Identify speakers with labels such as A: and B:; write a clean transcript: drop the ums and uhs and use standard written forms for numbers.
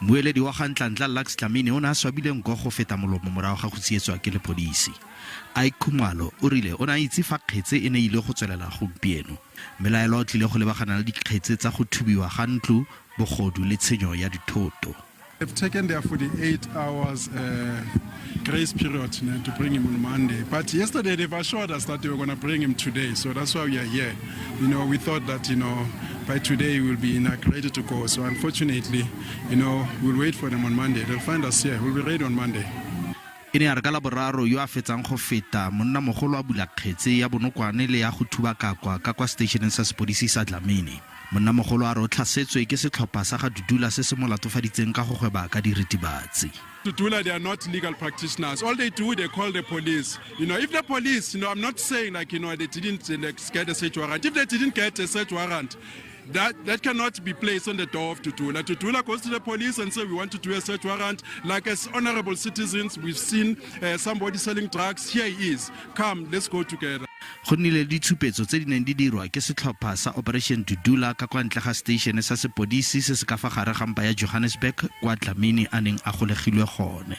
A: Moeledi wa Nhlanhla Lux Dlamini o ne a swabile nko go feta molomo morago ga go tsietswa ke lepodisi. Khumalo o rile o na itse fa kgetse e ne ile go tswelela gompieno. Melaelo o tlile go lebagana le dikgetse tsa go thubiwa ga ntlo, bogodu le tshenyo ya dithoto.
B: They've taken their 48 hours grace period to bring him on Monday. But yesterday they've assured us that they were going to bring him today. So that's why we are here. We thought that, by today we will be ready to go. So unfortunately, we'll wait for them on Monday. They'll find us here. We'll be ready on Monday.
A: E ne a re ka Laboraro yo a fetsang go feta monna mogolo a bula kgetse ya bonokwane le ya go thuba kakwa ka kwa stationeng sa sepodisi sa Dlamini. Monna mogolo a re o tlhasetswe ke setlhopha sa ga Dudula se se mo latofaditseng ka go gweba ka diritibatsi.
B: Dudula, they are not legal practitioners. All they do, they call the police. If the police, I'm not saying they didn't get a search warrant. If they didn't get a search warrant, that cannot be placed on the door of Dudula. Dudula goes to the police and says, we want to do a search warrant. Like as honorable citizens, we've seen somebody selling drugs. Here he is. Come, let's go together.
A: Go nnile ditshupetso tse di neng di dirwa ke setlhopha sa Operation Dudula ka kwa ntle ga station sa sepodisi se se ka fa gare ga mpa ya Johannesburg kwa Dlamini a neng a golegilwe gone.